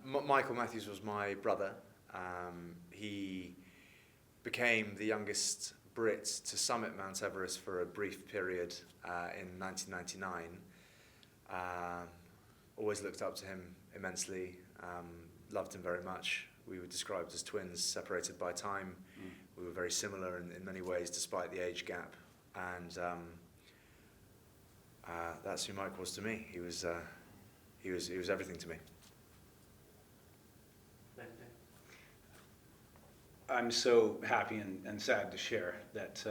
Michael Matthews was my brother. He became the youngest Brit to summit Mount Everest for a brief period in 1999. Always looked up to him immensely, loved him very much. We were described as twins, separated by time. We were very similar in many ways, despite the age gap. And that's who Mike was to me. He was everything to me. I'm so happy and sad to share that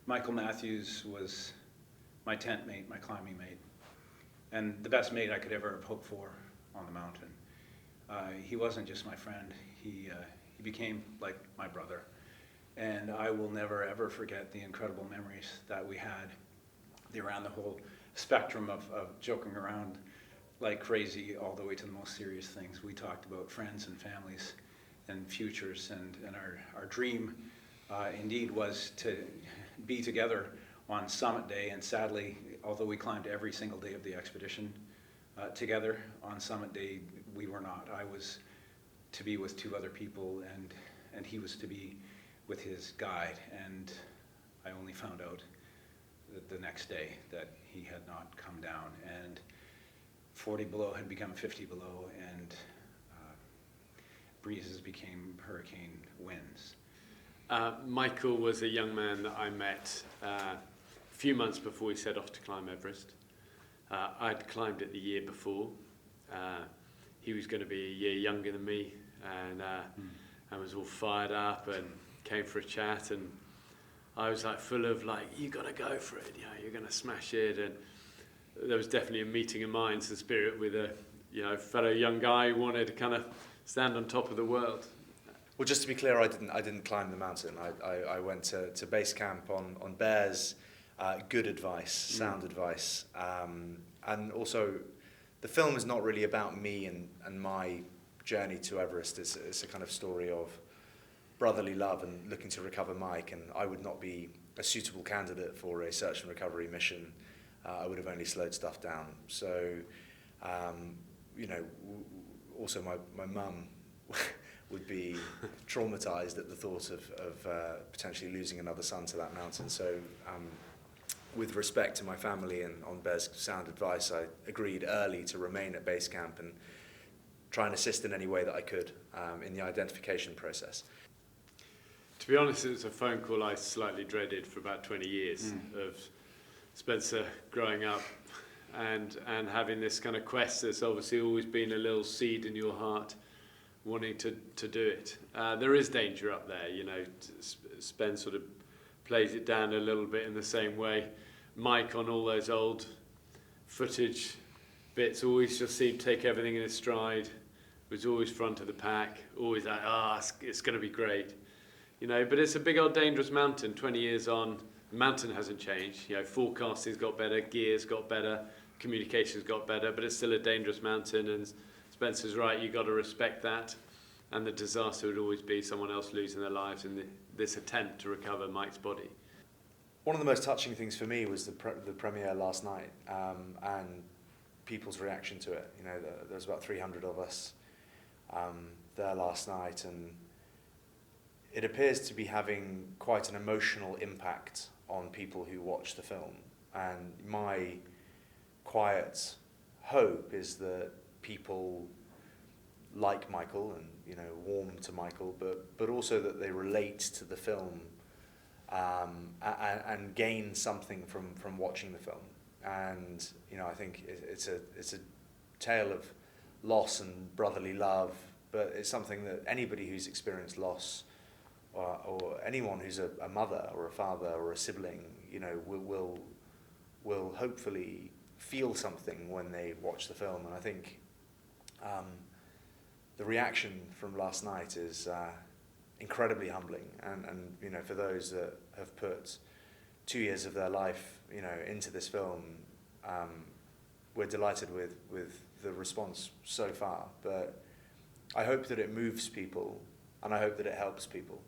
Michael Matthews was my tent mate, my climbing mate, and the best mate I could ever have hoped for on the mountain. He wasn't just my friend, he became like my brother. And I will never ever forget the incredible memories that we had. They ran the whole spectrum of joking around like crazy all the way to the most serious things. We talked about friends and families and futures, and our dream indeed was to be together on summit day. And sadly, although we climbed every single day of the expedition together, on summit day we were not. I was to be with two other people, and he was to be with his guide, and I only found out the next day that he had not come down, and 40 below had become 50 below, and breezes became hurricane winds. Michael was a young man that I met a few months before we set off to climb Everest. I'd climbed it the year before. He was going to be a year younger than me, and I was all fired up and came for a chat, and I was like full of like, you got to go for it, you're going to smash it. And there was definitely a meeting of minds and spirit with a fellow young guy who wanted to kind of stand on top of the world. Well, just to be clear, I didn't climb the mountain. I went to base camp on Bear's good advice, sound advice, and also the film is not really about me and my journey to Everest. It's a kind of story of brotherly love and looking to recover Mike, and I would not be a suitable candidate for a search and recovery mission. I would have only slowed stuff down. So, also my mum would be traumatized at the thought of potentially losing another son to that mountain. So, with respect to my family and on Bear's sound advice, I agreed early to remain at base camp and try and assist in any way that I could in the identification process. To be honest, it was a phone call I slightly dreaded for about 20 years of Spencer growing up and having this kind of quest that's obviously always been a little seed in your heart wanting to do it. There is danger up there, Spence sort of plays it down a little bit in the same way. Mike, on all those old footage bits, always just seemed to take everything in his stride, was always front of the pack, always like, it's going to be great. But it's a big old dangerous mountain. 20 years on, the mountain hasn't changed. Forecasting's got better, gear's got better, communication's got better, but it's still a dangerous mountain, and Spencer's right, you've got to respect that. And the disaster would always be someone else losing their lives in this attempt to recover Mike's body. One of the most touching things for me was the premiere last night, and people's reaction to it. There was about 300 of us there last night, and it appears to be having quite an emotional impact on people who watch the film. And my quiet hope is that people like Michael and warm to Michael, but also that they relate to the film and gain something from watching the film. And I think it's a tale of loss and brotherly love, but it's something that anybody who's experienced loss, or anyone who's a mother or a father or a sibling, will hopefully feel something when they watch the film. And I think the reaction from last night is incredibly humbling, and for those that have put 2 years of their life into this film, we're delighted with the response so far. But I hope that it moves people, and I hope that it helps people.